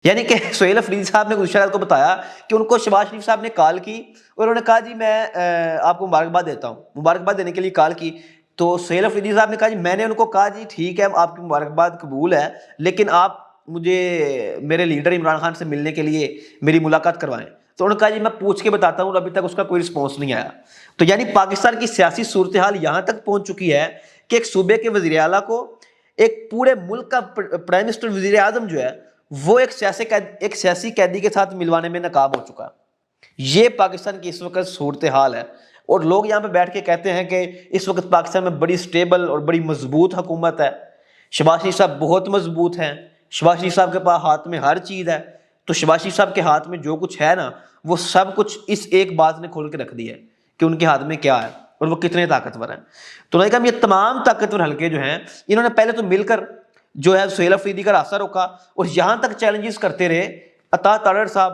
یعنی کہ سہیل افریدی صاحب نے گزشتہ رات کو بتایا کہ ان کو شہباز شریف صاحب نے کال کی اور انہوں نے کہا جی میں آپ کو مبارکباد دیتا ہوں، مبارکباد دینے کے لیے کال کی. تو سہیل افریدی صاحب نے کہا جی میں نے ان کو کہا جی ٹھیک ہے آپ کی مبارکباد قبول ہے، لیکن آپ مجھے میرے لیڈر عمران خان سے ملنے کے لیے میری ملاقات کروائیں. تو انہوں نے کہا جی میں پوچھ کے بتاتا ہوں، اور ابھی تک اس کا کوئی رسپانس نہیں آیا. تو یعنی پاکستان کی سیاسی صورتحال یہاں تک پہنچ چکی ہے کہ ایک صوبے کے وزیر اعلیٰ کو ایک پورے ملک کا پرائم منسٹر وزیر اعظم جو ہے وہ ایک سیاسی قیدی کے ساتھ ملوانے میں ناکام ہو چکا. یہ پاکستان کی اس وقت صورتحال ہے. اور لوگ یہاں پہ بیٹھ کے کہتے ہیں کہ اس وقت پاکستان میں بڑی سٹیبل اور بڑی مضبوط حکومت ہے، شہباز شریف صاحب بہت مضبوط ہیں، شہباز شریف صاحب کے پاس ہاتھ میں ہر چیز ہے. تو شہباز شریف صاحب کے ہاتھ میں جو کچھ ہے نا وہ سب کچھ اس ایک بات نے کھول کے رکھ دی ہے کہ ان کے ہاتھ میں کیا ہے اور وہ کتنے طاقتور ہیں. تو میں نے کہا یہ تمام طاقتور حلقے جو ہیں انہوں نے پہلے تو مل کر جو ہے سہیل افریدی کا راستہ روکا اور یہاں تک چیلنجز کرتے رہے. عطا تارڑ صاحب،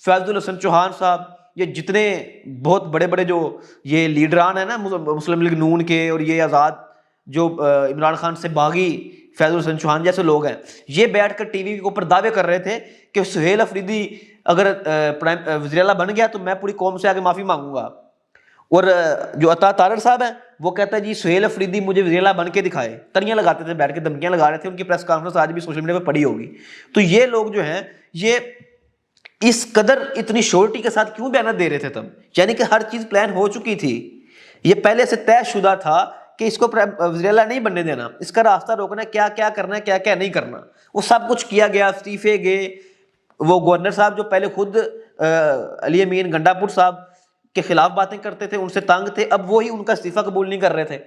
فیض الحسن چوہان صاحب، یہ جتنے بہت بڑے بڑے جو یہ لیڈران ہیں نا مسلم لیگ نون کے، اور یہ آزاد جو عمران خان سے باغی فیض الحسن چوہان جیسے لوگ ہیں، یہ بیٹھ کر ٹی وی کے اوپر دعوے کر رہے تھے کہ سہیل افریدی اگر وزیر اعلیٰ بن گیا تو میں پوری قوم سے آگے معافی مانگوں گا. اور جو عطا تارڑ صاحب ہیں وہ کہتا ہے جی سہیل افریدی مجھے وزیر اعلیٰ بن کے دکھائے. تریاں لگاتے تھے، بیٹھ کے دھمکیاں لگا رہے تھے. ان کی پریس کانفرنس آج بھی سوشل میڈیا پہ پڑی ہوگی. تو یہ لوگ جو ہیں یہ اس قدر اتنی شورٹی کے ساتھ کیوں بیانات دے رہے تھے تب؟ یعنی کہ ہر چیز پلان ہو چکی تھی، یہ پہلے سے طے شدہ تھا کہ اس کو وزیر اعلیٰ نہیں بننے دینا، اس کا راستہ روکنا ہے، کیا کیا کرنا ہے کیا کیا نہیں کرنا، وہ سب کچھ کیا گیا. استعفے گئے. وہ گورنر صاحب جو پہلے خود علی امین گنڈا پور صاحب کے خلاف باتیں کرتے تھے، ان سے تنگ تھے، اب وہی ان کا استعفیٰ قبول نہیں کر رہے تھے.